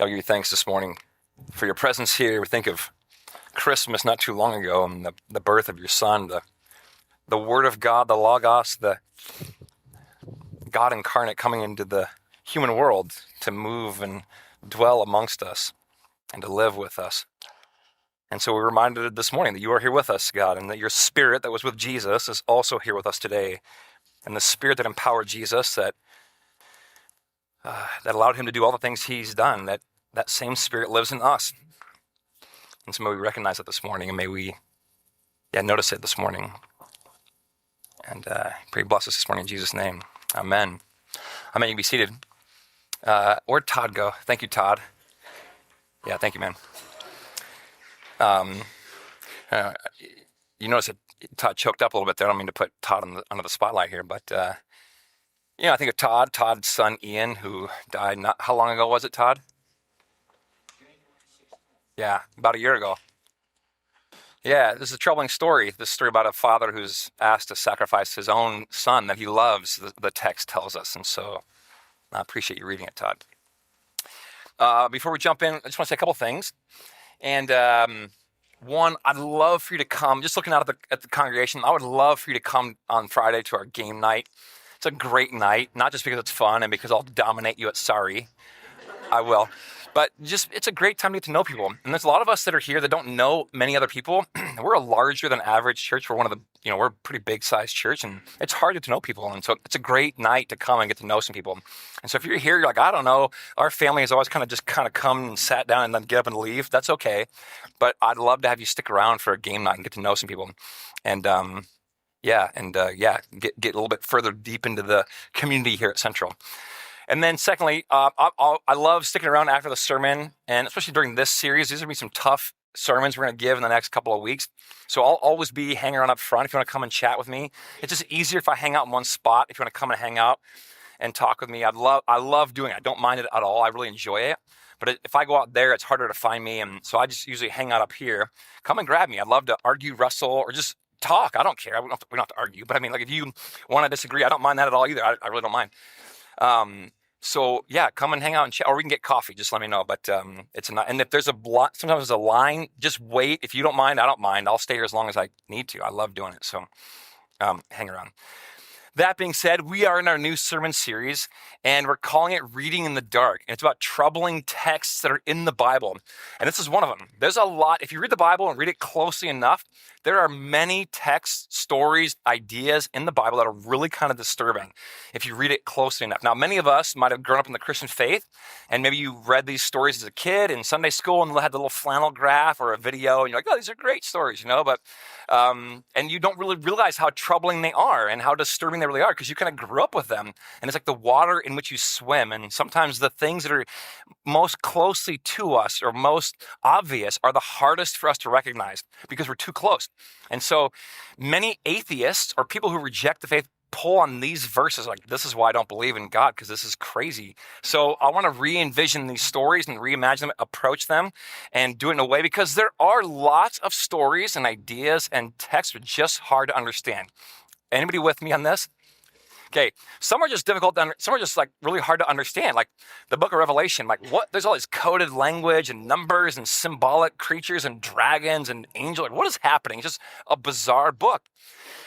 God, we give you thanks this morning for your presence here. We think of Christmas not too long ago and the birth of your son, the Word of God, the Logos, the God incarnate coming into the human world to move and dwell amongst us and to live with us. And so we're reminded this morning that you are here with us, God, and that your Spirit that was with Jesus is also here with us today. And the Spirit that empowered Jesus, that allowed him to do all the things he's done, that same Spirit lives in us. And so may we recognize it this morning, and may we notice it this morning. And pray bless us this morning in Jesus' name. Amen. Amen. You can be seated. Where'd Todd go? Thank you, Todd. Yeah, thank you, man. You notice that Todd choked up a little bit there. I don't mean to put Todd under the spotlight here, but I think of Todd's son Ian, who died how long ago was it, Todd? Yeah, about a year ago. Yeah, this is a troubling story. This story about a father who's asked to sacrifice his own son that he loves, the text tells us. And so I appreciate you reading it, Todd. Before we jump in, I just want to say a couple things. And one, I'd love for you to come, just looking out at the congregation, I would love for you to come on Friday to our game night. It's a great night, not just because it's fun and because I'll dominate you at sorry. I will. But it's a great time to get to know people. And there's a lot of us that are here that don't know many other people. We're a larger than average church. We're we're a pretty big sized church, and it's hard to get to know people. And so it's a great night to come and get to know some people. And so if you're here, you're like, I don't know, our family has always kind of come and sat down and then get up and leave. That's okay. But I'd love to have you stick around for a game night and get to know some people. And get a little bit further deep into the community here at Central. And then secondly, I love sticking around after the sermon, and especially during this series. These are going to be some tough sermons we're going to give in the next couple of weeks. So I'll always be hanging around up front if you want to come and chat with me. It's just easier if I hang out in one spot. If you want to come and hang out and talk with me, I love doing it. I don't mind it at all. I really enjoy it. But if I go out there, it's harder to find me, and so I just usually hang out up here. Come and grab me. I'd love to argue, wrestle, or just talk. I don't care. We don't have to argue. But I mean, like, if you want to disagree, I don't mind that at all either. I really don't mind. So yeah, come and hang out and chat, or we can get coffee. Just let me know. But it's not. And if there's sometimes there's a line, just wait. If you don't mind, I don't mind. I'll stay here as long as I need to. I love doing it. So hang around. That being said, we are in our new sermon series, and we're calling it Reading in the Dark. And it's about troubling texts that are in the Bible. And this is one of them. There's a lot. If you read the Bible and read it closely enough, there are many texts, stories, ideas in the Bible that are really kind of disturbing if you read it closely enough. Now, many of us might have grown up in the Christian faith, and maybe you read these stories as a kid in Sunday school and had the little flannel graph or a video, and you're like, oh, these are great stories, but and you don't really realize how troubling they are and how disturbing they really are, because you kind of grew up with them, and it's like the water in which you swim. And sometimes the things that are most closely to us or most obvious are the hardest for us to recognize because we're too close. And so many atheists or people who reject the faith pull on these verses like, this is why I don't believe in God, because this is crazy. So I want to re-envision these stories and reimagine them, approach them, and do it in a way, because there are lots of stories and ideas and texts that are just hard to understand. Anybody with me on this? Okay, some are just difficult some are just like really hard to understand, like the book of Revelation. Like, what? There's all this coded language and numbers and symbolic creatures and dragons and angels. Like, what is happening? It's just a bizarre book.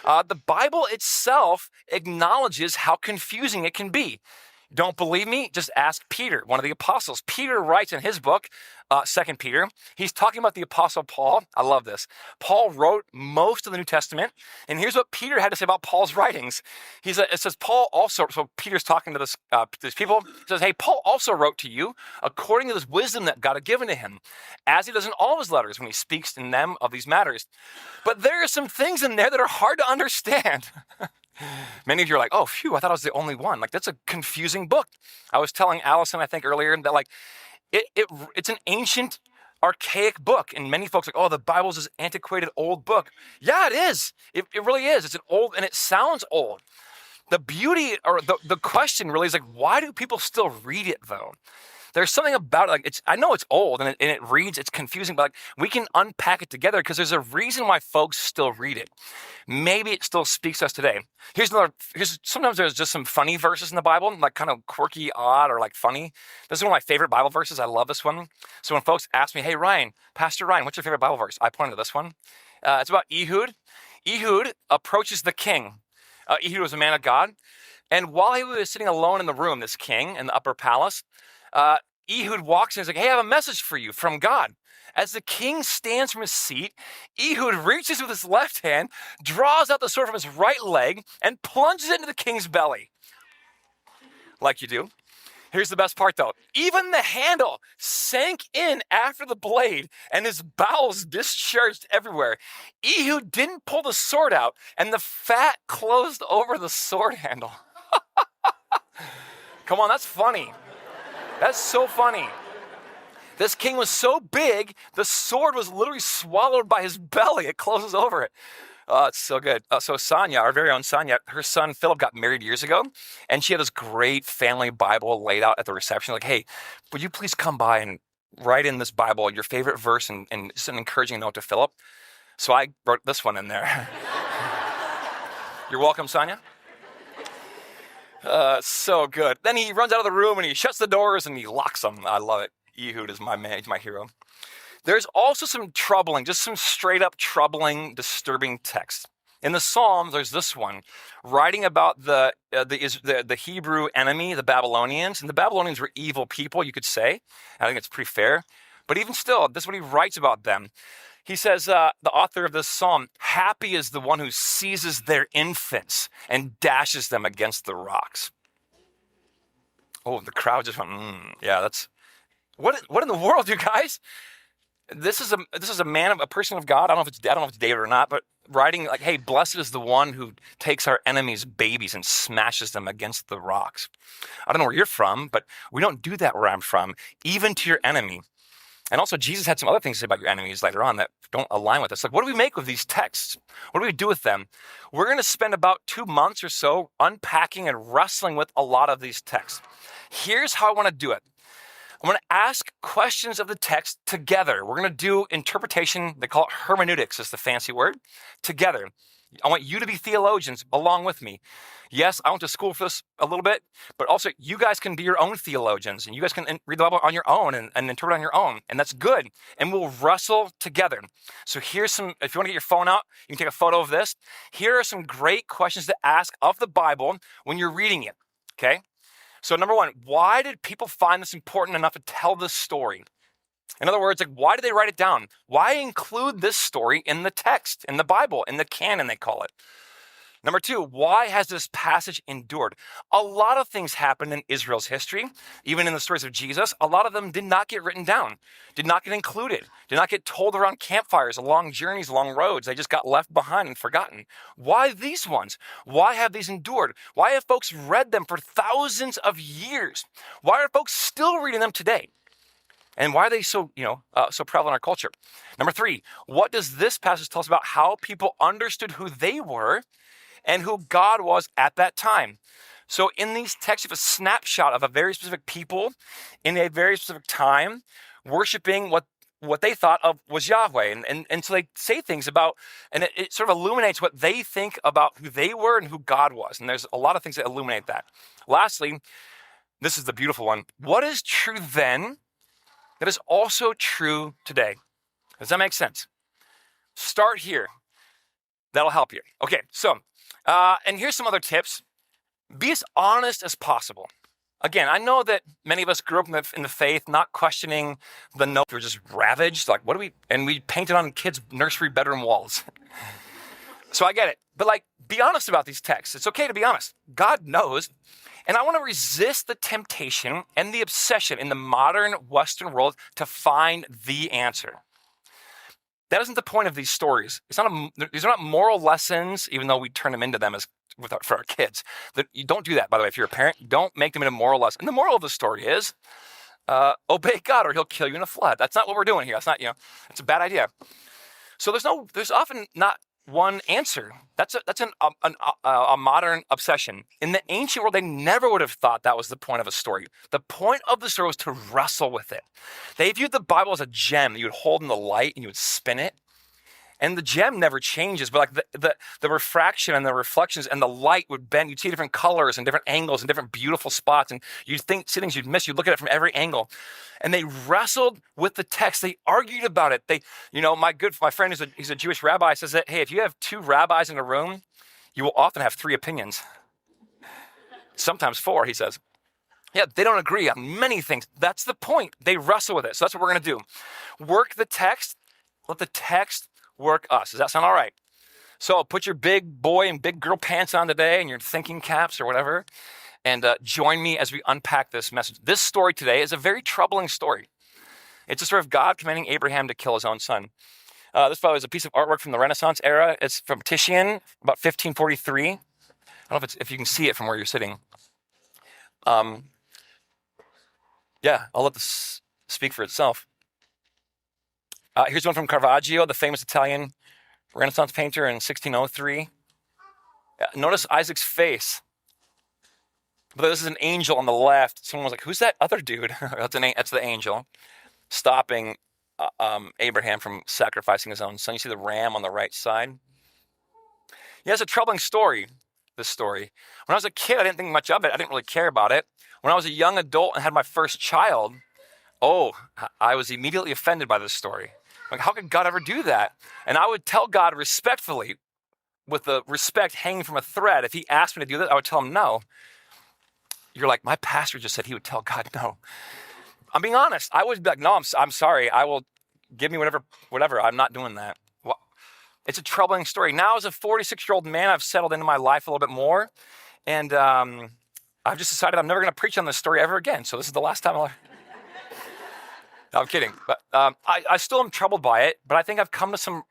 The Bible itself acknowledges how confusing it can be. Don't believe me? Just ask Peter, one of the apostles. Peter writes in his book, 2 Peter, he's talking about the apostle Paul. I love this. Paul wrote most of the New Testament, and here's what Peter had to say about Paul's writings. It says, Paul also, so Peter's talking to these people, he says, hey, Paul also wrote to you according to this wisdom that God had given to him, as he does in all his letters when he speaks in them of these matters. But there are some things in there that are hard to understand. Many of you are like, oh, phew, I thought I was the only one. Like, that's a confusing book. I was telling Allison, I think earlier, that like, it's an ancient, archaic book. And many folks are like, oh, the Bible's this antiquated old book. Yeah, it is. It really is. It's an old, and it sounds old. The beauty, or the question really is like, why do people still read it though? There's something about it, like I know it's old and it reads, it's confusing, but like we can unpack it together because there's a reason why folks still read it. Maybe it still speaks to us today. Sometimes there's just some funny verses in the Bible, like kind of quirky, odd, or like funny. This is one of my favorite Bible verses. I love this one. So when folks ask me, hey, Pastor Ryan, what's your favorite Bible verse? I point to this one. It's about Ehud. Ehud approaches the king. Ehud was a man of God. And while he was sitting alone in the room, this king in the upper palace, Ehud walks in and is like, hey, I have a message for you from God. As the king stands from his seat, Ehud reaches with his left hand, draws out the sword from his right leg, and plunges it into the king's belly. Like you do. Here's the best part, though. Even the handle sank in after the blade, and his bowels discharged everywhere. Ehud didn't pull the sword out, and the fat closed over the sword handle. Come on, that's funny. That's so funny. This king was so big, the sword was literally swallowed by his belly. It closes over it. Oh, it's so good. So Sonia, our very own Sonia, her son Philip got married years ago, and she had this great family Bible laid out at the reception. Like, hey, would you please come by and write in this Bible your favorite verse and just an encouraging note to Philip? So I wrote this one in there. You're welcome, Sonia. So good. Then he runs out of the room and he shuts the doors and he locks them. I love it. Ehud is my man. He's my hero. There's also some straight up troubling, disturbing text. In the Psalms, there's this one, writing about the Hebrew enemy, the Babylonians. And the Babylonians were evil people, you could say. I think it's pretty fair. But even still, this is what he writes about them. He says, the author of this psalm, happy is the one who seizes their infants and dashes them against the rocks. Oh, the crowd just went, yeah, that's, what in the world, you guys? This is a person of God. I don't know if it's David or not, but writing like, hey, blessed is the one who takes our enemies' babies and smashes them against the rocks. I don't know where you're from, but we don't do that where I'm from, even to your enemy. And also, Jesus had some other things to say about your enemies later on that don't align with us. Like, what do we make of these texts? What do we do with them? We're going to spend about 2 months or so unpacking and wrestling with a lot of these texts. Here's how I want to do it. I'm going to ask questions of the text together. We're going to do interpretation. They call it hermeneutics, is the fancy word, together. I want you to be theologians along with me. Yes, I went to school for this a little bit, but also you guys can be your own theologians and you guys can read the Bible on your own and interpret on your own, and that's good. And we'll wrestle together. So here's some, if you want to get your phone out, you can take a photo of this. Here are some great questions to ask of the Bible when you're reading it, okay? So number one, why did people find this important enough to tell this story? In other words, like, why did they write it down? Why include this story in the text, in the Bible, in the canon, they call it? Number two, why has this passage endured? A lot of things happened in Israel's history, even in the stories of Jesus. A lot of them did not get written down, did not get included, did not get told around campfires, along journeys, along roads. They just got left behind and forgotten. Why these ones? Why have these endured? Why have folks read them for thousands of years? Why are folks still reading them today? And why are they so prevalent in our culture? Number three, what does this passage tell us about how people understood who they were and who God was at that time? So in these texts, you have a snapshot of a very specific people in a very specific time, worshiping what they thought of was Yahweh. And so they say things about, and it sort of illuminates what they think about who they were and who God was. And there's a lot of things that illuminate that. Lastly, this is the beautiful one. What is true then that is also true today? Does that make sense? Start here. That'll help you. Okay, so, and here's some other tips. Be as honest as possible. Again, I know that many of us grew up in the faith, not questioning the notes. We were just ravaged. Like, and we painted on kids' nursery bedroom walls. So I get it. But be honest about these texts. It's okay to be honest. God knows. And I want to resist the temptation and the obsession in the modern Western world to find the answer. That isn't the point of these stories. These are not moral lessons, even though we turn them into them for our kids. You don't do that, by the way. If you're a parent, don't make them into moral lessons. And the moral of the story is, obey God or he'll kill you in a flood. That's not what we're doing here. That's not, it's a bad idea. So there's often not one answer. That's a modern obsession. In the ancient world, they never would have thought that was the point of a story. The point of the story was to wrestle with it. They viewed the Bible as a gem that you would hold in the light and you would spin it. And the gem never changes, but like the refraction and the reflections and the light would bend. You'd see different colors and different angles and different beautiful spots. And you'd see things you'd miss. You'd look at it from every angle. And they wrestled with the text. They argued about it. My friend he's a Jewish rabbi says that, hey, if you have two rabbis in a room, you will often have three opinions. Sometimes four, he says. Yeah, they don't agree on many things. That's the point. They wrestle with it. So that's what we're going to do. Work the text. Let the text work us. Does that sound all right? So put your big boy and big girl pants on today and your thinking caps or whatever, and join me as we unpack this message. This story today is a very troubling story. It's a story of God commanding Abraham to kill his own son. This, by the way, is a piece of artwork from the Renaissance era. It's from Titian, about 1543. I don't know if you can see it from where you're sitting. Yeah, I'll let this speak for itself. Here's one from Caravaggio, the famous Italian Renaissance painter in 1603. Notice Isaac's face. But this is an angel on the left. Someone was like, who's that other dude? That's the angel stopping Abraham from sacrificing his own son. You see the ram on the right side? Yeah, it's a troubling story, this story. When I was a kid, I didn't think much of it. I didn't really care about it. When I was a young adult and had my first child, I was immediately offended by this story. Like, how could God ever do that? And I would tell God respectfully, with the respect hanging from a thread. If he asked me to do that, I would tell him no. You're like, my pastor just said he would tell God no. I'm being honest. I would be like, no, I'm sorry. I will give me whatever. I'm not doing that. Well, it's a troubling story. Now, as a 46-year-old man, I've settled into my life a little bit more. And I've just decided I'm never going to preach on this story ever again. So this is the last time I'll... No, I'm kidding. But I still am troubled by it. But I think I've come to some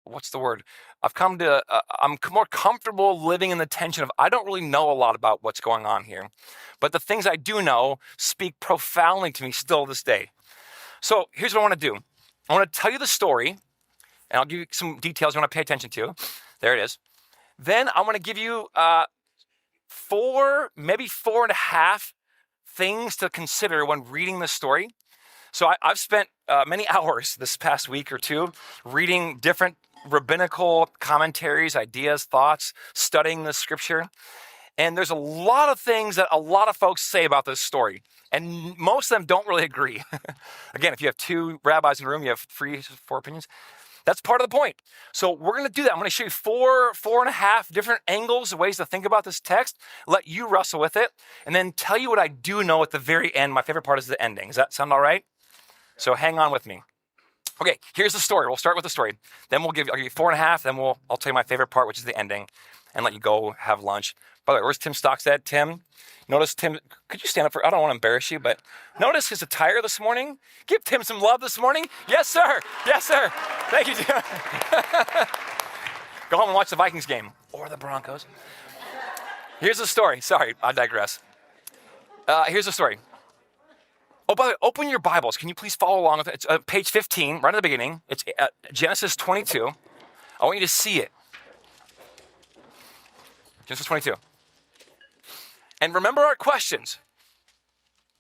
what's the word? I'm more comfortable living in the tension of I don't really know a lot about what's going on here. But the things I do know speak profoundly to me still this day. So here's what I want to do. I want to tell you the story, and I'll give you some details you want to pay attention to. There it is. Then I want to give you 4, maybe 4.5 things to consider when reading this story. So I've spent many hours this past week or two reading different rabbinical commentaries, ideas, thoughts, studying the scripture. And there's a lot of things that a lot of folks say about this story. And most of them don't really agree. Again, if you have 2 rabbis in the room, you have 3, 4 opinions. That's part of the point. So we're going to do that. I'm going to show you 4.5 different angles, ways to think about this text, let you wrestle with it, and then tell you what I do know at the very end. My favorite part is the ending. Does that sound all right? So hang on with me. Okay, here's the story. We'll start with the story. Then I'll give you 4.5. Then I'll tell you my favorite part, which is the ending, and let you go have lunch. By the way, where's Tim Stockstead? Tim, notice Tim. Could you stand up I don't want to embarrass you, but notice his attire this morning. Give Tim some love this morning. Yes, sir. Yes, sir. Thank you, Tim. Go home and watch the Vikings game or the Broncos. Here's the story. Sorry, I digress. Here's the story. Oh, by the way, open your Bibles. Can you please follow along with it? It's page 15, right at the beginning. It's Genesis 22. I want you to see it. Genesis 22. And remember our questions,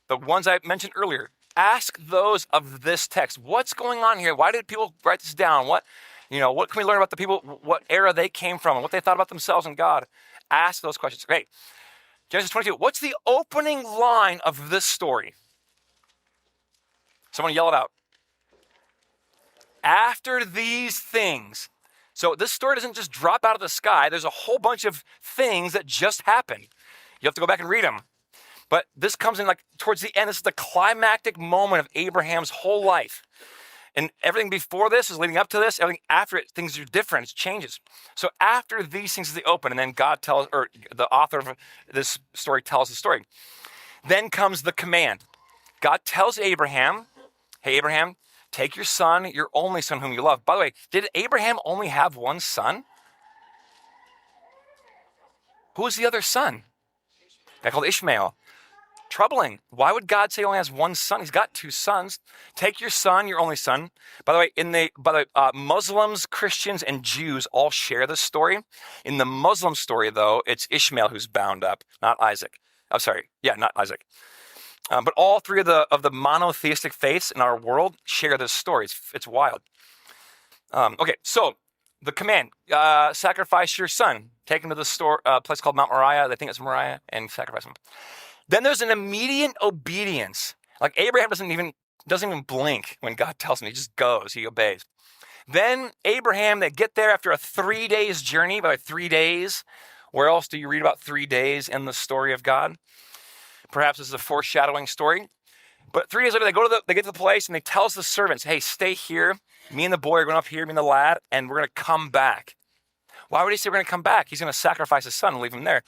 the ones I mentioned earlier. Ask those of this text. What's going on here? Why did people write this down? What can we learn about the people, what era they came from, and what they thought about themselves and God? Ask those questions. Okay, Genesis 22. What's the opening line of this story? Someone yell it out. After these things. So this story doesn't just drop out of the sky. There's a whole bunch of things that just happened. You have to go back and read them. But this comes in like towards the end. This is the climactic moment of Abraham's whole life. And everything before this is leading up to this. Everything after it, things are different. It changes. So after these things is the open, and then the author of this story tells the story. Then comes the command. God tells Abraham, hey, Abraham, take your son, your only son whom you love. By the way, did Abraham only have one son? Who was the other son? A guy called Ishmael. Troubling. Why would God say he only has one son? He's got two sons. Take your son, your only son. By the way, Muslims, Christians, and Jews all share this story. In the Muslim story, though, it's Ishmael who's bound up, not Isaac. I'm sorry. Yeah, not Isaac. But all three of the monotheistic faiths in our world share this story. It's wild. Okay, so the command: sacrifice your son. Take him to the place called Mount Moriah. They think it's Moriah, and sacrifice him. Then there's an immediate obedience. Like Abraham doesn't even blink when God tells him. He just goes. He obeys. Then Abraham, they get there after a 3 days journey. By 3 days, where else do you read about 3 days in the story of God? Perhaps this is a foreshadowing story. But 3 days later, they get to the place and they tells the servants, "Hey, stay here. Me and the boy are going up here, me and the lad, and we're going to come back." Why would he say we're going to come back? He's going to sacrifice his son and leave him there.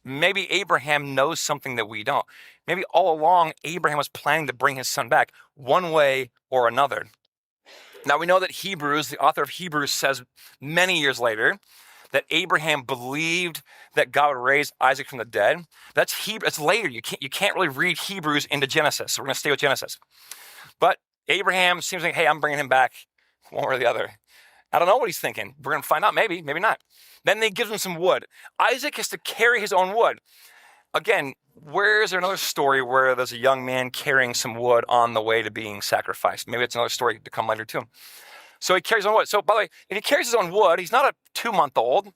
Maybe Abraham knows something that we don't. Maybe all along, Abraham was planning to bring his son back one way or another. Now, we know that Hebrews, the author of Hebrews, says many years later that Abraham believed that God would raise Isaac from the dead. It's later. You can't really read Hebrews into Genesis, so we're going to stay with Genesis. But Abraham seems like, hey, I'm bringing him back one way or the other. I don't know what he's thinking. We're going to find out, maybe not. Then they give him some wood. Isaac has to carry his own wood. Again, where is there another story where there's a young man carrying some wood on the way to being sacrificed? Maybe it's another story to come later too. So he carries his own wood. So by the way, if he carries his own wood, he's not a 2-month-old.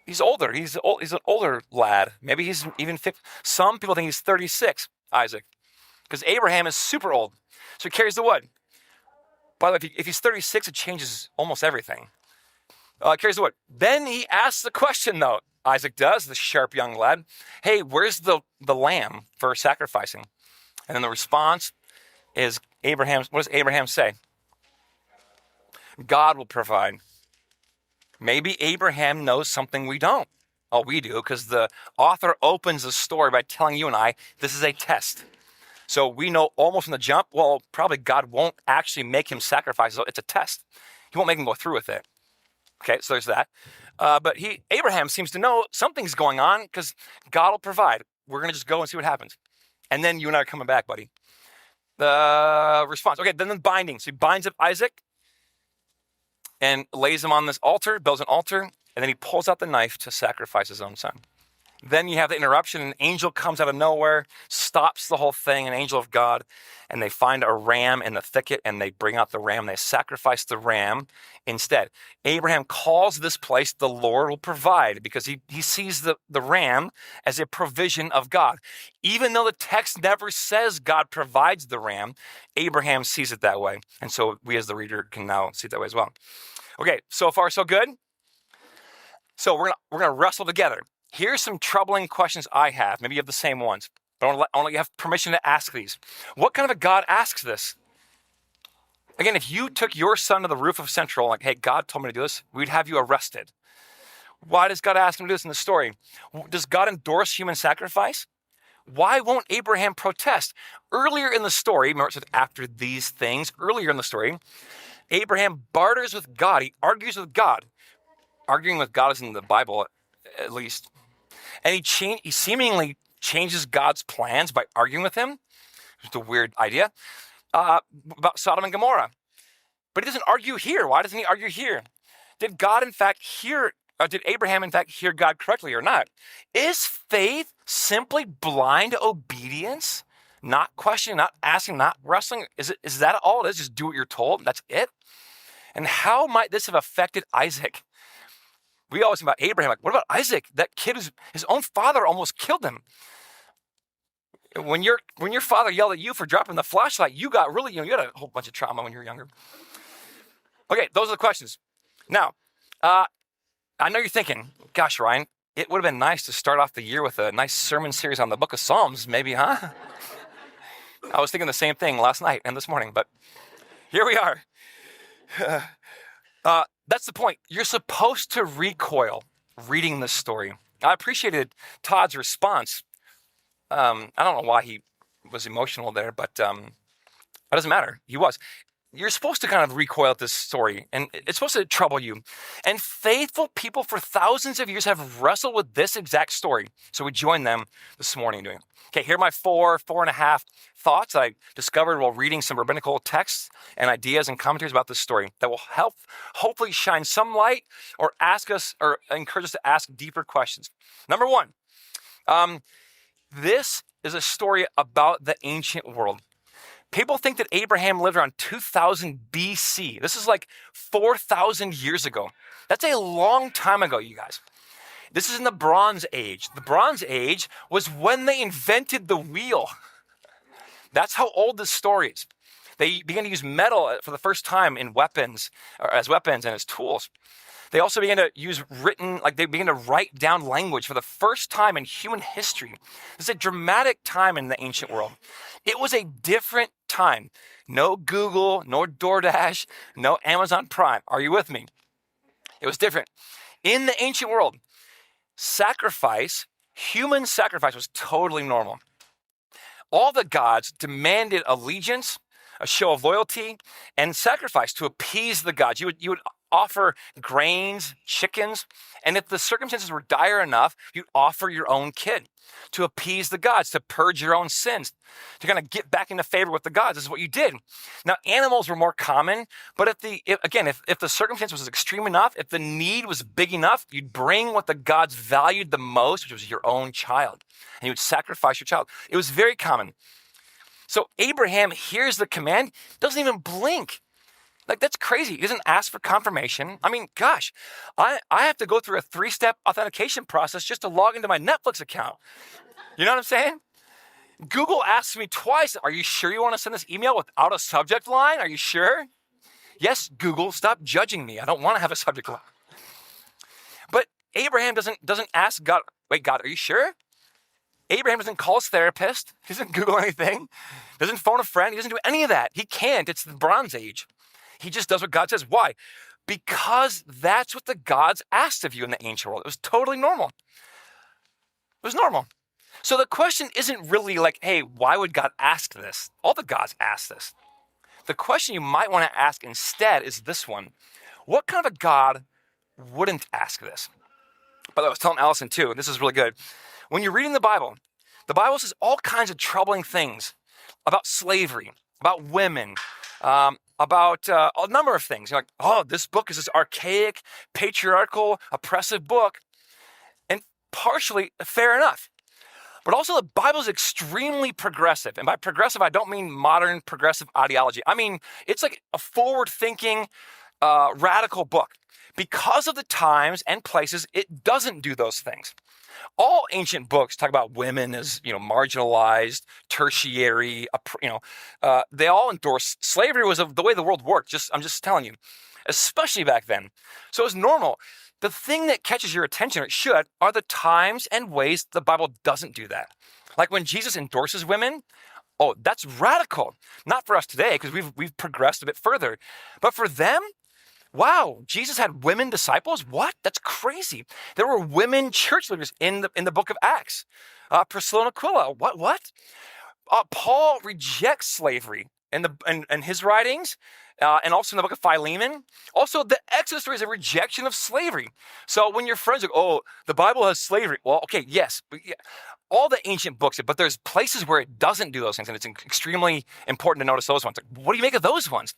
He's older. He's an older lad. Maybe he's even 50. Some people think he's 36, Isaac, because Abraham is super old. So he carries the wood. By the way, if he's 36, it changes almost everything. Carries the wood. Then he asks the question, though. Isaac does, the sharp young lad. Hey, where's the lamb for sacrificing? And then the response is what does Abraham say? God will provide. Maybe Abraham knows something we don't. Oh, we do, because the author opens the story by telling you and I, this is a test. So we know almost from the jump, well, probably God won't actually make him sacrifice. So it's a test. He won't make him go through with it. Okay, so there's that. But Abraham seems to know something's going on because God will provide. We're going to just go and see what happens. And then you and I are coming back, buddy. The response. Okay, then the binding. So he binds up Isaac and lays him on this altar, builds an altar, and then he pulls out the knife to sacrifice his own son. Then you have the interruption. An angel comes out of nowhere, stops the whole thing, an angel of God, and they find a ram in the thicket, and they bring out the ram. They sacrifice the ram instead. Abraham calls this place the Lord will provide because he sees the ram as a provision of God. Even though the text never says God provides the ram, Abraham sees it that way. And so we as the reader can now see it that way as well. Okay, so far so good. So we're gonna wrestle together. Here's some troubling questions I have. Maybe you have the same ones, but I want to let you have permission to ask these. What kind of a God asks this? Again, if you took your son to the roof of Central, like, hey, God told me to do this, we'd have you arrested. Why does God ask him to do this in the story? Does God endorse human sacrifice? Why won't Abraham protest? Earlier in the story, remember it said after these things, earlier in the story, Abraham barters with God. He argues with God. Arguing with God is in the Bible, at least. And he seemingly changes God's plans by arguing with him. It's a weird idea. About Sodom and Gomorrah. But he doesn't argue here. Why doesn't he argue here? Did Abraham in fact hear God correctly or not? Is faith simply blind obedience? Not questioning, not asking, not wrestling? Is that all it is? Just do what you're told? That's it? And how might this have affected Isaac? We always think about Abraham, like, what about Isaac? That kid, his own father almost killed him. When your father yelled at you for dropping the flashlight, you got really, you had a whole bunch of trauma when you were younger. Okay, those are the questions. Now, I know you're thinking, gosh, Ryan, it would have been nice to start off the year with a nice sermon series on the book of Psalms, maybe, huh? I was thinking the same thing last night and this morning, but here we are. That's the point. You're supposed to recoil reading this story. I appreciated Todd's response. I don't know why he was emotional there, but it doesn't matter. He was. you're supposed to kind of recoil at this story, and it's supposed to trouble you. And faithful people for thousands of years have wrestled with this exact story. So we join them this morning doing it. Okay, here are my four and a half thoughts I discovered while reading some rabbinical texts and ideas and commentaries about this story that will help hopefully shine some light or ask us or encourage us to ask deeper questions. Number one, this is a story about the ancient world. People think that Abraham lived around 2000 BC. This is like 4,000 years ago. That's a long time ago, you guys. This is in the Bronze Age. The Bronze Age was when they invented the wheel. That's how old this story is. They began to use metal for the first time in weapons, or as weapons and as tools. They also began to use they began to write down language for the first time in human history. This is a dramatic time in the ancient world. It was a different time. No Google, no DoorDash, no Amazon Prime. Are you with me? It was different. In the ancient world, human sacrifice was totally normal. All the gods demanded allegiance, a show of loyalty, and sacrifice to appease the gods. You would offer grains, chickens, and if the circumstances were dire enough, you'd offer your own kid to appease the gods, to purge your own sins, to kind of get back into favor with the gods. This is what you did. Now, animals were more common, but if the circumstance was extreme enough, if the need was big enough, you'd bring what the gods valued the most, which was your own child, and you would sacrifice your child. It was very common. So Abraham hears the command, doesn't even blink. Like, that's crazy. He doesn't ask for confirmation. I mean, gosh, I have to go through a 3-step authentication process just to log into my Netflix account. You know what I'm saying? Google asks me twice, are you sure you want to send this email without a subject line? Are you sure? Yes, Google, stop judging me. I don't want to have a subject line. But Abraham doesn't ask God, wait, God, are you sure? Abraham doesn't call his therapist. He doesn't Google anything. Doesn't phone a friend. He doesn't do any of that. He can't. It's the Bronze Age. He just does what God says. Why? Because that's what the gods asked of you in the ancient world. It was totally normal. It was normal. So the question isn't really like, hey, why would God ask this? All the gods ask this. The question you might want to ask instead is this one. What kind of a God wouldn't ask this? By the way, I was telling Allison too, and this is really good. When you're reading the Bible says all kinds of troubling things about slavery, about women, about a number of things. You're like, oh, this book is this archaic, patriarchal, oppressive book. And partially, fair enough. But also the Bible is extremely progressive. And by progressive, I don't mean modern progressive ideology. I mean, it's like a forward-thinking, radical book. Because of the times and places, it doesn't do those things. All ancient books talk about women as, marginalized, tertiary, they all endorse slavery was the way the world worked. I'm just telling you, especially back then. So it's normal. The thing that catches your attention, or it should, are the times and ways the Bible doesn't do that. Like when Jesus endorses women, oh, that's radical. Not for us today, because we've progressed a bit further. But for them, wow, Jesus had women disciples? What? That's crazy. There were women church leaders in the book of Acts. Priscilla and Aquila, what? Paul rejects slavery in his writings, and also in the book of Philemon. Also, the Exodus story is a rejection of slavery. So when your friends are like, oh, the Bible has slavery. Well, okay, yes. All the ancient books, but there's places where it doesn't do those things, and it's extremely important to notice those ones. Like, what do you make of those ones?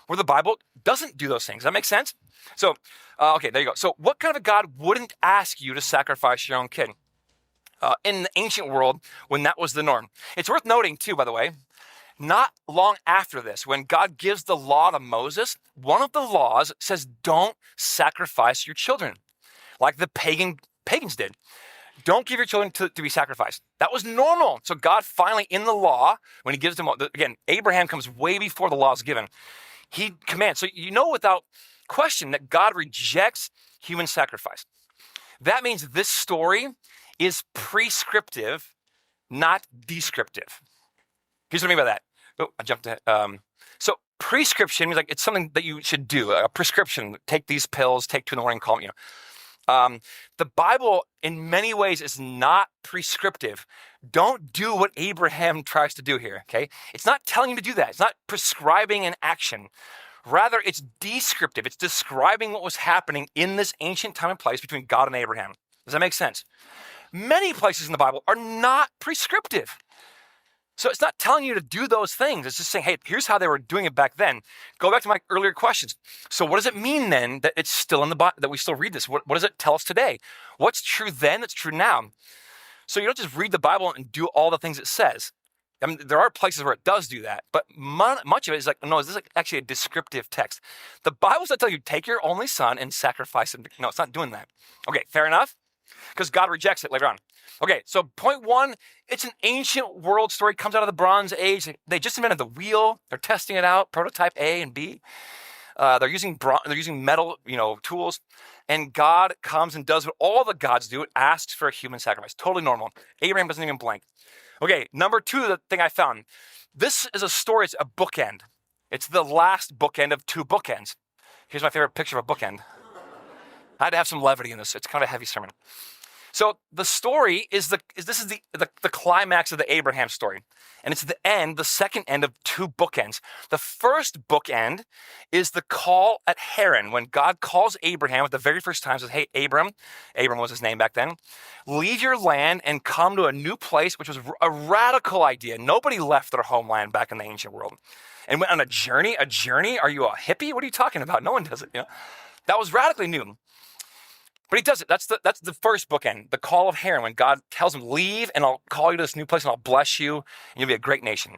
Where the Bible doesn't do those things. Does that make sense? So, okay, there you go. So what kind of a God wouldn't ask you to sacrifice your own kid? In the ancient world, when that was the norm. It's worth noting too, by the way, not long after this, when God gives the law to Moses, one of the laws says don't sacrifice your children, like the pagans did. Don't give your children to be sacrificed. That was normal. So God finally, in the law, when he gives them, again, Abraham comes way before the law is given. He commands. So without question that God rejects human sacrifice. That means this story is prescriptive, not descriptive. Here's what I mean by that. Oh, I jumped ahead. So prescription means like it's something that you should do. A prescription, take these pills, take 2 in the morning, call me. The Bible, in many ways, is not prescriptive. Don't do what Abraham tries to do here, okay? It's not telling you to do that. It's not prescribing an action. Rather, it's descriptive. It's describing what was happening in this ancient time and place between God and Abraham. Does that make sense? Many places in the Bible are not prescriptive. So it's not telling you to do those things. It's just saying, hey, here's how they were doing it back then. Go back to my earlier questions. So what does it mean then that it's still in the Bible, that we still read this? What does it tell us today? What's true then that's true now? So you don't just read the Bible and do all the things it says. I mean, there are places where it does do that, but much of it is like, no, this is actually a descriptive text. The Bible's not telling you, take your only son and sacrifice him. No, it's not doing that. Okay, fair enough? Because God rejects it later on. Okay, so point one, it's an ancient world story, comes out of the Bronze Age. They just invented the wheel. They're testing it out, prototype A and B. They're using metal, tools. And God comes and does what all the gods do. It asks for a human sacrifice. Totally normal. Abraham doesn't even blink. Okay, number two, the thing I found. This is a story, it's a bookend. It's the last bookend of two bookends. Here's my favorite picture of a bookend. I had to have some levity in this. It's kind of a heavy sermon. So the story is the climax of the Abraham story. And it's the second end of two bookends. The first bookend is the call at Haran, when God calls Abraham at the very first time, says, hey, Abram was his name back then, leave your land and come to a new place, which was a radical idea. Nobody left their homeland back in the ancient world and went on a journey. A journey? Are you a hippie? What are you talking about? No one does it. That was radically new. But he does it. That's the first bookend, the call of Haran, when God tells him, leave and I'll call you to this new place and I'll bless you and you'll be a great nation.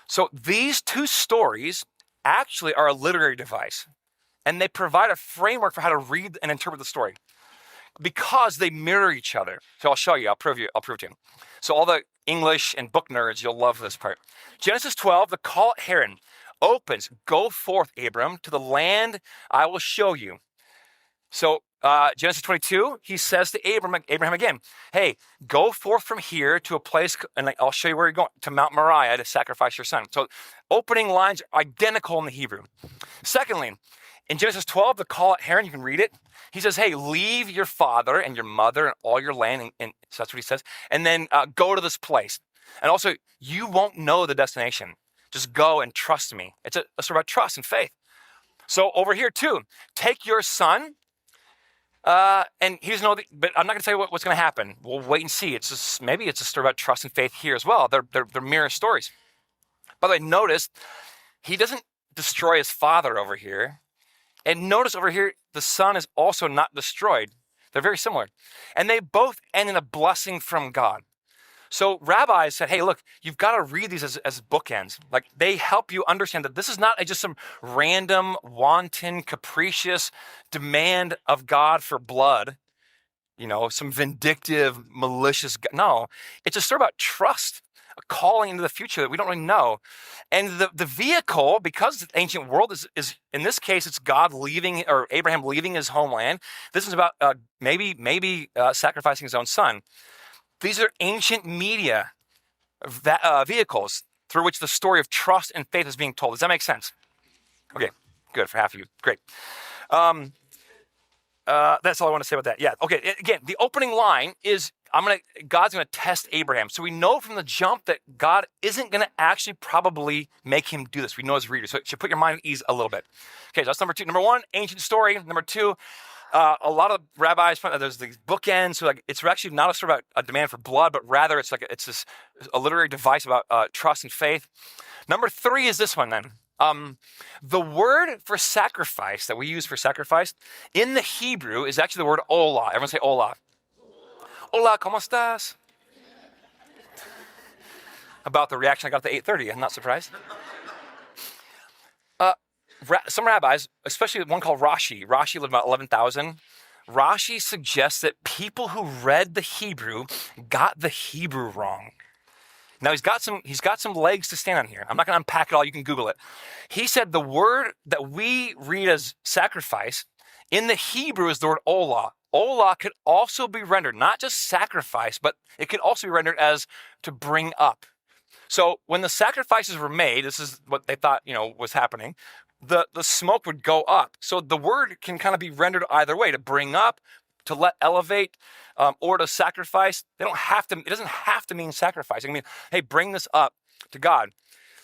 So these two stories actually are a literary device, and they provide a framework for how to read and interpret the story because they mirror each other. So I'll show you. I'll prove it to you. So all the English and book nerds, you'll love this part. Genesis 12, the call at Haran opens, go forth, Abram, to the land I will show you. So Genesis 22, he says to Abraham again, hey, go forth from here to a place, and I'll show you where you're going, to Mount Moriah to sacrifice your son. So opening lines are identical in the Hebrew. Secondly, in Genesis 12, the call at Haran, you can read it. He says, hey, leave your father and your mother and all your land, and so that's what he says, and then go to this place. And also, you won't know the destination. Just go and trust me. It's a story about trust and faith. So over here too, take your son, and he doesn't know, but I'm not going to tell you what's going to happen. We'll wait and see. Maybe it's a story about trust and faith here as well. They're mirror stories. By the way, notice he doesn't destroy his father over here. And notice over here, the son is also not destroyed. They're very similar. And they both end in a blessing from God. So rabbis said, hey, look, you've got to read these as bookends. Like, they help you understand that this is not just some random, wanton, capricious demand of God for blood, some vindictive, malicious. No, it's a story about trust, a calling into the future that we don't really know. And the vehicle, because the ancient world is in this case, it's God leaving, or Abraham leaving his homeland. This is about maybe sacrificing his own son. These are ancient media vehicles through which the story of trust and faith is being told. Does that make sense? Okay, good for half of you. Great. That's all I want to say about that. Yeah. Okay. Again, the opening line is God's going to test Abraham. So we know from the jump that God isn't going to actually probably make him do this. We know as readers. So it should put your mind at ease a little bit. Okay, so that's number two. Number one, ancient story. Number two, a lot of rabbis find that there's these bookends. So it's actually not a story about a demand for blood, but rather it's a literary device about trust and faith. Number three is this one then. The word for sacrifice that we use for sacrifice in the Hebrew is actually the word olah. Everyone say olah. Hola, ¿cómo estás? About the reaction I got at the 8:30. I'm not surprised. Some rabbis, especially one called Rashi lived about 11,000. Rashi suggests that people who read the Hebrew got the Hebrew wrong. Now he's got some legs to stand on here. I'm not going to unpack it all. You can Google it. He said the word that we read as sacrifice in the Hebrew is the word olah. Olah could also be rendered not just sacrifice, but it could also be rendered as to bring up. So when the sacrifices were made, this is what they thought was happening. The smoke would go up. So the word can kind of be rendered either way, to bring up, to elevate or to sacrifice, they don't have to, it doesn't have to mean sacrifice. I mean, hey, bring this up to God.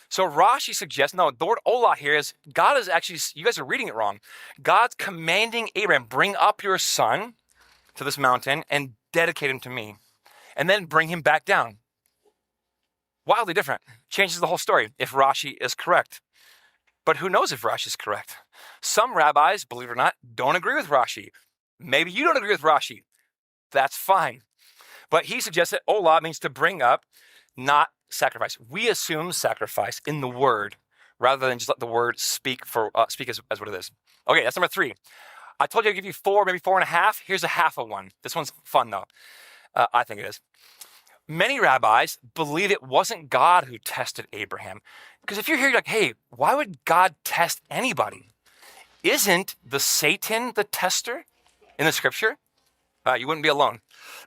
So Rashi suggests, no, the word olah here is, God is actually, you guys are reading it wrong. God's commanding Abraham, bring up your son to this mountain and dedicate him to me, and then bring him back down. Wildly different. Changes the whole story if Rashi is correct. But who knows if Rashi is correct? Some rabbis, believe it or not, don't agree with Rashi. Maybe you don't agree with Rashi. That's fine. But he suggests that olah means to bring up, not sacrifice. We assume sacrifice in the word rather than just let the word speak as what it is. Okay, that's number 3. I told you I'd give you 4, maybe 4.5. Here's a half of one. This one's fun though. I think it is. Many rabbis believe it wasn't God who tested Abraham. Because if you're here, you're like, hey, why would God test anybody? Isn't the Satan the tester in the scripture? You wouldn't be alone.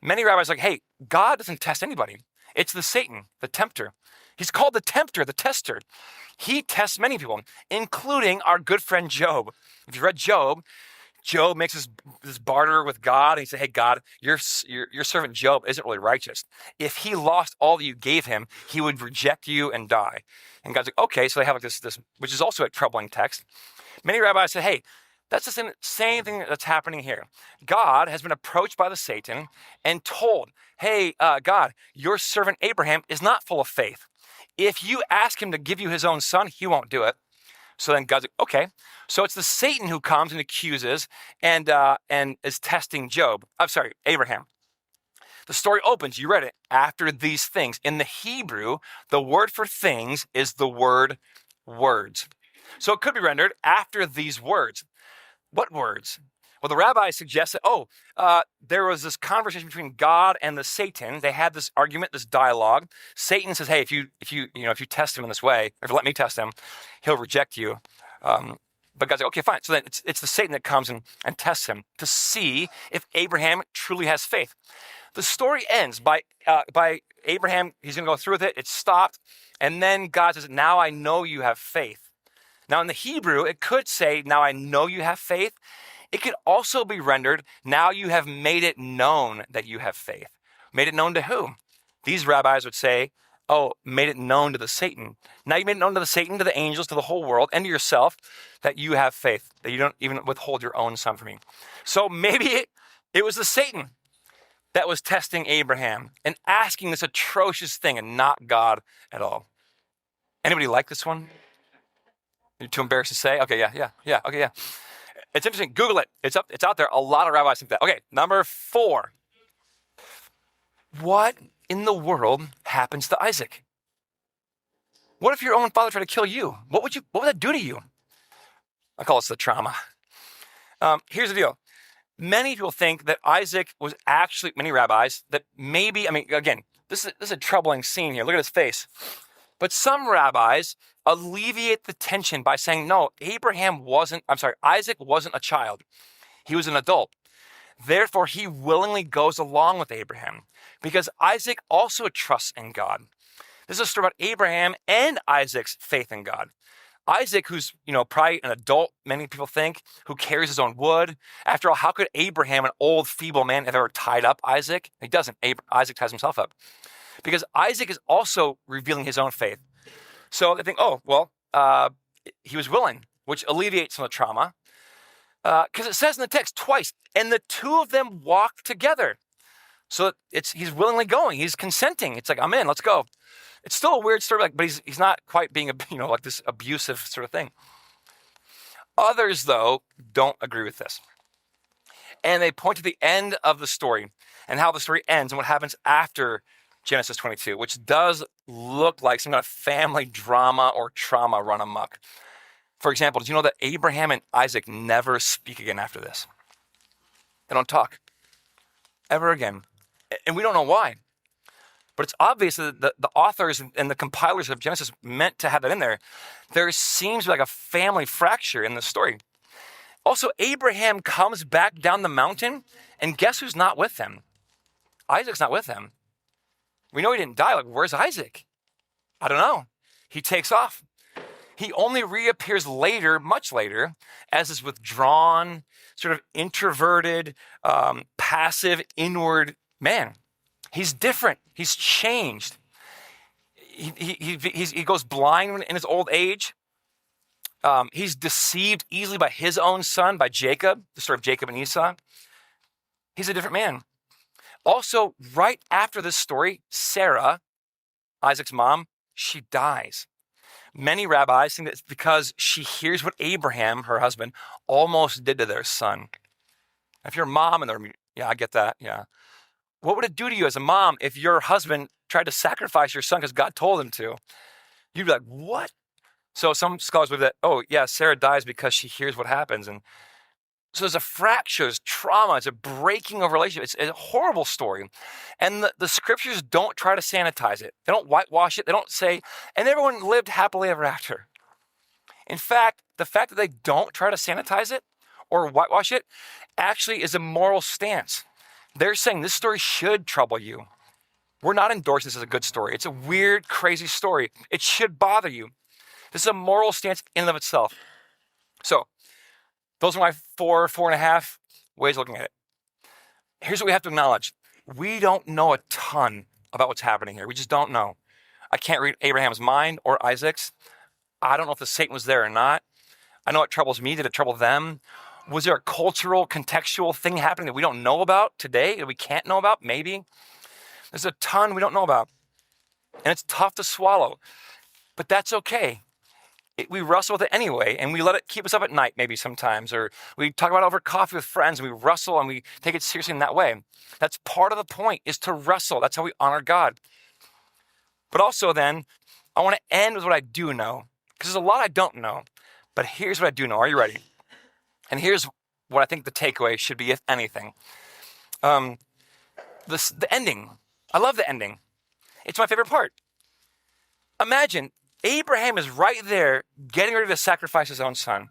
Many rabbis are like, hey, God doesn't test anybody. It's the Satan, the tempter. He's called the tempter, the tester. He tests many people, including our good friend Job. If you read Job, Job makes this barter with God, and he said, hey, God, your servant Job isn't really righteous. If he lost all that you gave him, he would reject you and die. And God's like, okay, so they have like this, which is also a troubling text. Many rabbis say, hey, that's the same thing that's happening here. God has been approached by the Satan and told, hey, God, your servant Abraham is not full of faith. If you ask him to give you his own son, he won't do it. So then God's like, okay. So it's the Satan who comes and accuses and is testing Abraham. The story opens, you read it, after these things. In the Hebrew, the word for things is the word words. So it could be rendered after these words. What words? Well, the rabbi suggests that, there was this conversation between God and the Satan. They had this argument, this dialogue. Satan says, hey, if you test him in this way, or if you let me test him, he'll reject you. But God's like, okay, fine. So then it's the Satan that comes and tests him to see if Abraham truly has faith. The story ends by Abraham. He's going to go through with it. It's stopped. And then God says, now I know you have faith. Now in the Hebrew, it could say, now I know you have faith. It could also be rendered, now you have made it known that you have faith. Made it known to whom? These rabbis would say, made it known to the Satan. Now you made it known to the Satan, to the angels, to the whole world, and to yourself, that you have faith, that you don't even withhold your own son from me. So maybe it was the Satan that was testing Abraham and asking this atrocious thing and not God at all. Anybody like this one? You're too embarrassed to say? Okay, yeah. Okay, yeah. It's interesting. Google it. It's out there. A lot of rabbis think that. Okay, number 4. What in the world happens to Isaac? What if your own father tried to kill you? What would that do to you? I call this the trauma. Here's the deal. Many people think that Isaac was actually, many rabbis, that maybe, again, this is a troubling scene here. Look at his face. But some rabbis alleviate the tension by saying, no, Isaac wasn't a child. He was an adult. Therefore, he willingly goes along with Abraham because Isaac also trusts in God. This is a story about Abraham and Isaac's faith in God. Isaac, who's, probably an adult, many people think, who carries his own wood. After all, how could Abraham, an old, feeble man, have ever tied up Isaac? He doesn't. Isaac ties himself up. Because Isaac is also revealing his own faith. So they think, he was willing, which alleviates some of the trauma. Because it says in the text twice, and the two of them walk together. So he's willingly going. He's consenting. It's like, I'm in, let's go. It's still a weird story, but he's not quite being, like this abusive sort of thing. Others, though, don't agree with this. And they point to the end of the story and how the story ends and what happens after Genesis 22, which does look like some kind of family drama or trauma run amok. For example, did you know that Abraham and Isaac never speak again after this? They don't talk ever again. And we don't know why. But it's obvious that the authors and the compilers of Genesis meant to have that in there. There seems to be like a family fracture in the story. Also, Abraham comes back down the mountain, and guess who's not with them? Isaac's not with them. We know he didn't die. Like, where's Isaac? I don't know. He takes off. He only reappears later, much later, as this withdrawn, sort of introverted, passive, inward man. He's different. He's changed. He goes blind in his old age. He's deceived easily by his own son, by Jacob, the story of Jacob and Esau. He's a different man. Also, right after this story, Sarah, Isaac's mom, she dies. Many rabbis think that it's because she hears what Abraham, her husband, almost did to their son. If you're a mom and yeah, I get that, yeah. What would it do to you as a mom if your husband tried to sacrifice your son because God told him to? You'd be like, what? So some scholars believe that, oh yeah, Sarah dies because she hears what happens. And so there's a fracture, there's trauma, it's a breaking of relationship. It's a horrible story. And the scriptures don't try to sanitize it. They don't whitewash it. They don't say, and everyone lived happily ever after. In fact, the fact that they don't try to sanitize it or whitewash it actually is a moral stance. They're saying this story should trouble you. We're not endorsing this as a good story. It's a weird, crazy story. It should bother you. This is a moral stance in and of itself. So, those are my 4.5 ways of looking at it. Here's what we have to acknowledge. We don't know a ton about what's happening here. We just don't know. I can't read Abraham's mind or Isaac's. I don't know if the Satan was there or not. I know it troubles me. Did it trouble them? Was there a cultural, contextual thing happening that we don't know about today, that we can't know about? Maybe. There's a ton we don't know about. And it's tough to swallow. But that's okay. We wrestle with it anyway, and we let it keep us up at night maybe sometimes, or we talk about it over coffee with friends, and we wrestle, and we take it seriously in that way. That's part of the point, is to wrestle. That's how we honor God. But also then, I want to end with what I do know, because there's a lot I don't know. But here's what I do know. Are you ready? And here's what I think the takeaway should be, if anything. The ending. I love the ending. It's my favorite part. Imagine Abraham is right there getting ready to sacrifice his own son.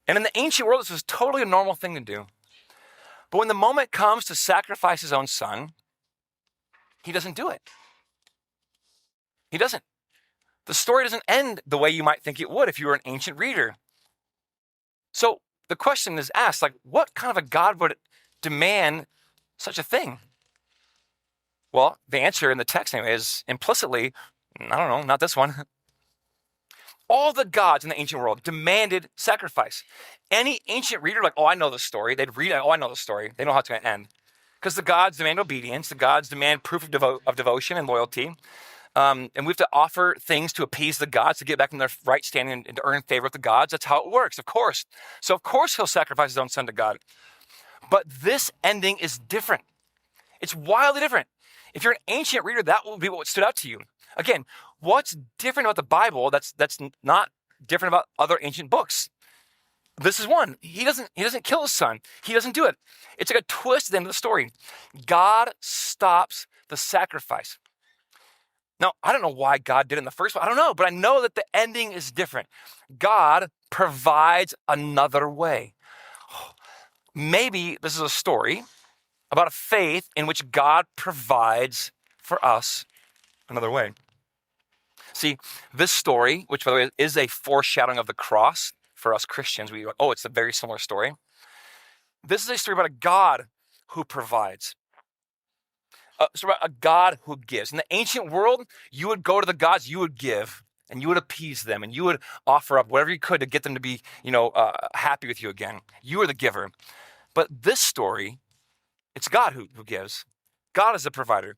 And in the ancient world, this was totally a normal thing to do. But when the moment comes to sacrifice his own son, he doesn't do it. He doesn't. The story doesn't end the way you might think it would if you were an ancient reader. So the question is asked, like, what kind of a God would demand such a thing? Well, the answer in the text anyway is implicitly, I don't know, not this one. All the gods in the ancient world demanded sacrifice. Any ancient reader, like, oh, I know the story. They'd read, oh, I know the story. They know how it's going to end. Because the gods demand obedience. The gods demand proof of devotion and loyalty. And we have to offer things to appease the gods, to get back in their right standing and to earn favor with the gods. That's how it works, of course. So, of course, he'll sacrifice his own son to God. But this ending is different. It's wildly different. If you're an ancient reader, that will be what stood out to you. Again, what's different about the Bible that's not different about other ancient books? This is one. He doesn't kill his son. He doesn't do it. It's like a twist at the end of the story. God stops the sacrifice. Now, I don't know why God did it in the first place. I don't know, but I know that the ending is different. God provides another way. Maybe this is a story about a faith in which God provides for us another way. See, this story, which by the way is a foreshadowing of the cross for us Christians, we go, oh, it's a very similar story. This is a story about a God who provides. It's about a God who gives. In the ancient world, you would go to the gods, you would give, and you would appease them, and you would offer up whatever you could to get them to be, happy with you again. You are the giver. But this story, it's God who gives. God is the provider.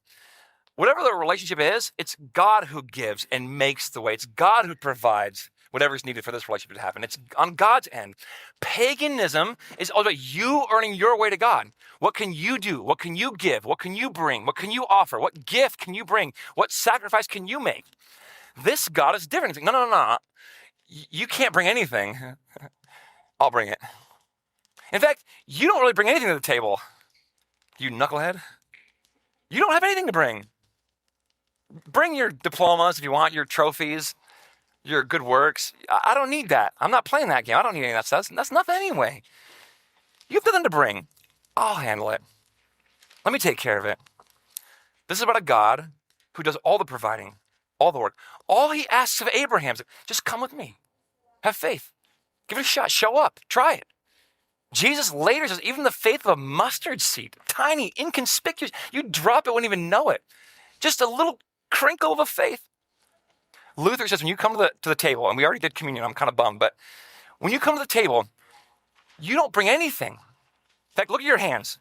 Whatever the relationship is, it's God who gives and makes the way. It's God who provides whatever is needed for this relationship to happen. It's on God's end. Paganism is all about you earning your way to God. What can you do? What can you give? What can you bring? What can you offer? What gift can you bring? What sacrifice can you make? This God is different. He's like, no. You can't bring anything. I'll bring it. In fact, you don't really bring anything to the table. You knucklehead. You don't have anything to bring. Bring your diplomas if you want, your trophies, your good works. I don't need that. I'm not playing that game. I don't need any of that stuff. That's nothing anyway. You have nothing to bring. I'll handle it. Let me take care of it. This is about a God who does all the providing, all the work. All he asks of Abraham is, just come with me. Have faith. Give it a shot. Show up. Try it. Jesus later says, even the faith of a mustard seed, tiny, inconspicuous, you drop it, wouldn't even know it. Just a little crinkle of a faith. Luther says, when you come to the table, and we already did communion, I'm kind of bummed, but when you come to the table, you don't bring anything. In fact, look at your hands.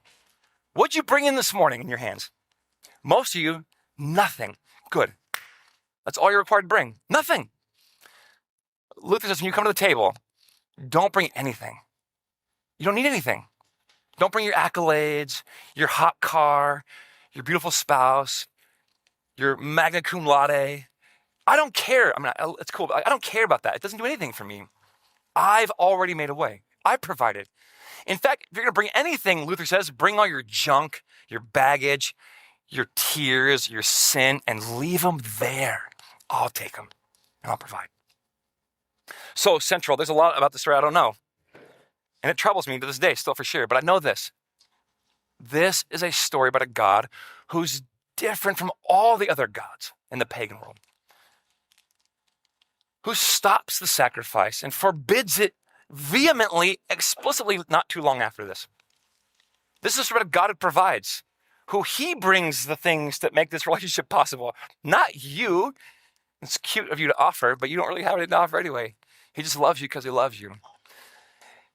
What'd you bring in this morning in your hands? Most of you, nothing. Good. That's all you're required to bring. Nothing. Luther says, when you come to the table, don't bring anything. You don't need anything. Don't bring your accolades, your hot car, your beautiful spouse, your magna cum laude. I don't care. I mean, it's cool, but I don't care about that. It doesn't do anything for me. I've already made a way. I provided. In fact, if you're going to bring anything, Luther says, bring all your junk, your baggage, your tears, your sin, and leave them there. I'll take them, and I'll provide. So central, there's a lot about the story I don't know. And it troubles me to this day, still for sure, but I know this. This is a story about a God who's different from all the other gods in the pagan world, who stops the sacrifice and forbids it vehemently, explicitly, not too long after this. This is what a God who provides, who he brings the things that make this relationship possible, not you. It's cute of you to offer, but you don't really have anything to offer anyway. He just loves you because he loves you.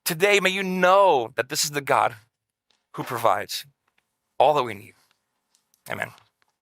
Today, may you know that this is the God who provides all that we need. Amen.